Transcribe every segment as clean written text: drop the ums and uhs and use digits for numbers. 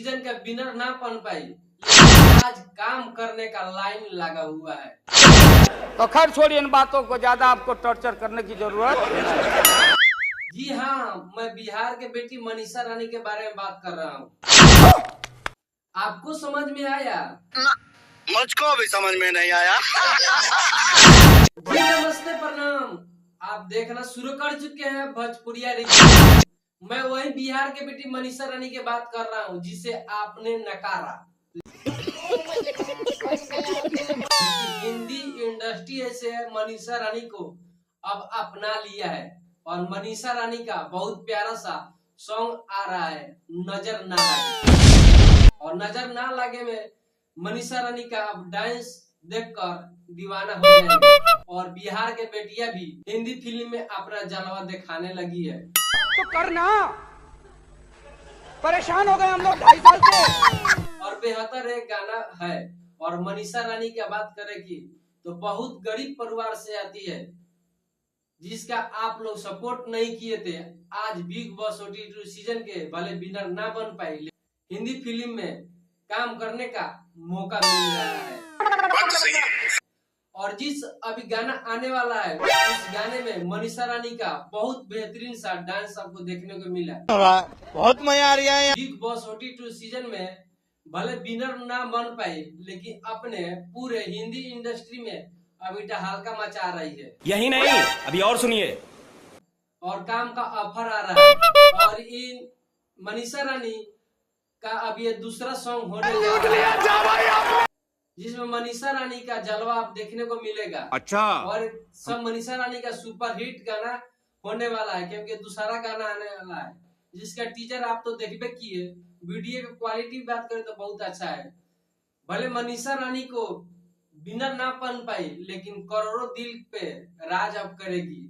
Season का winner ना बन पाई, लेकिन आज काम करने का लाइन लगा हुआ है। तो खैर छोड़िए इन बातों को, ज्यादा आपको टॉर्चर करने की जरूरत। जी हाँ, मैं बिहार के बेटी मनीषा रानी के बारे में बात कर रहा हूँ। आपको समझ में आया? मुझको भी समझ में नहीं आया। जी नमस्ते, प्रणाम। आप देखना शुरू कर चुके हैं भोजपुरिया रिव्यू। मैं वही बिहार के बेटी मनीषा रानी की बात कर रहा हूँ जिसे आपने नकारा। हिंदी इंडस्ट्री ऐसे है, मनीषा रानी को अब अपना लिया है और मनीषा रानी का बहुत प्यारा सा सॉन्ग आ रहा है, नजर ना लगे। और नजर ना लगे में मनीषा रानी का अब डांस देखकर दीवाना हो जाएंगे और बिहार के बेटियां भी हिंदी फिल्म में अपना जलवा दिखाने लगी है। तो करना, परेशान हो गए हम लोग 2.5 साल से। और बेहतर एक गाना है। और मनीषा रानी की बात करें की तो बहुत गरीब परिवार से आती है, जिसका आप लोग सपोर्ट नहीं किए थे। आज बिग बॉस OTT सीजन के भले विनर ना बन पाए, हिंदी फिल्म में काम करने का मौका मिल रहा है। और जिस अभी गाना आने वाला है, उस गाने में मनीषा रानी का बहुत बेहतरीन सा डांस आपको देखने को मिला। बहुत मजा आ रहा है। बिग बॉस OTT सीजन में भले विनर ना बन पाए, लेकिन अपने पूरे हिंदी इंडस्ट्री में अभी हल्का मचा रही है। यही नहीं, अभी और सुनिए। और काम का ऑफर आ रहा है और इन मनीषा रानी का अब ये दूसरा सॉन्ग होने जा रहा है, जिसमें मनीषा रानी का जलवा आप देखने को मिलेगा। अच्छा। और सब मनीषा रानी का सुपर हिट गाना होने वाला है, क्योंकि दूसरा गाना आने वाला है जिसका टीजर आप तो देखबे किए। वीडियो की क्वालिटी बात करें तो बहुत अच्छा है। भले मनीषा रानी को विनर ना बन पाई, लेकिन करोड़ों दिल पे राज अब करेगी।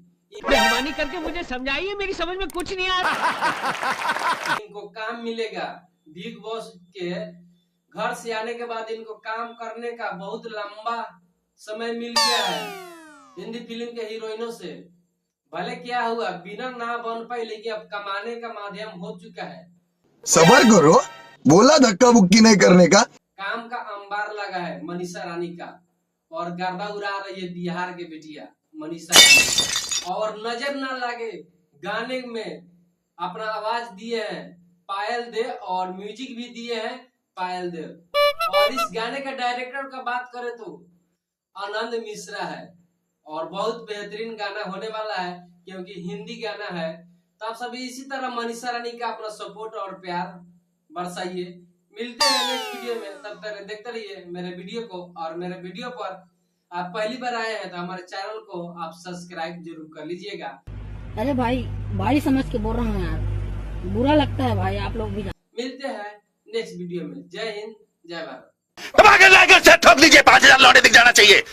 मेहरबानी करके मुझे समझाइए, मेरी समझ में कुछ नहीं आ रहा। इनको काम मिलेगा। बिग बॉस के घर से आने के बाद इनको काम करने का बहुत लंबा समय मिल गया है हिंदी फिल्म के हीरोइनों से। भले क्या हुआ, विनर ना बन पाई, लेकिन अब कमाने का माध्यम हो चुका है। सबर करो, बोला धक्का बुक्की नहीं करने का। काम का अंबार लगा है मनीषा रानी का और गर्दा उड़ा रही है बिहार के बेटिया मनीषा रानी। और नजर ना लगे गाने में अपना आवाज दिए हैं पायल देव और म्यूजिक भी दिए हैं पायल देव। और इस गाने का डायरेक्टर का बात करें तो आनंद मिश्रा है और बहुत बेहतरीन गाना होने वाला है, क्योंकि हिंदी गाना है। तो आप सभी इसी तरह मनीषा रानी का अपना सपोर्ट और प्यार बरसाइए। मिलते हैं नेक्स्ट वीडियो में, तब तक देखते रहिए मेरे वीडियो को। और मेरे वीडियो पर आप पहली बार आए हैं तो हमारे चैनल को आप सब्सक्राइब जरूर कर लीजिएगा। अरे भाई समझ के बोल रहा हूँ यार, बुरा लगता है भाई, आप लोग भी। मिलते हैं नेक्स्ट वीडियो में। जय हिंद, जय भारत। ठोक दीजिए, 5,000 लौटे दिख जाना चाहिए।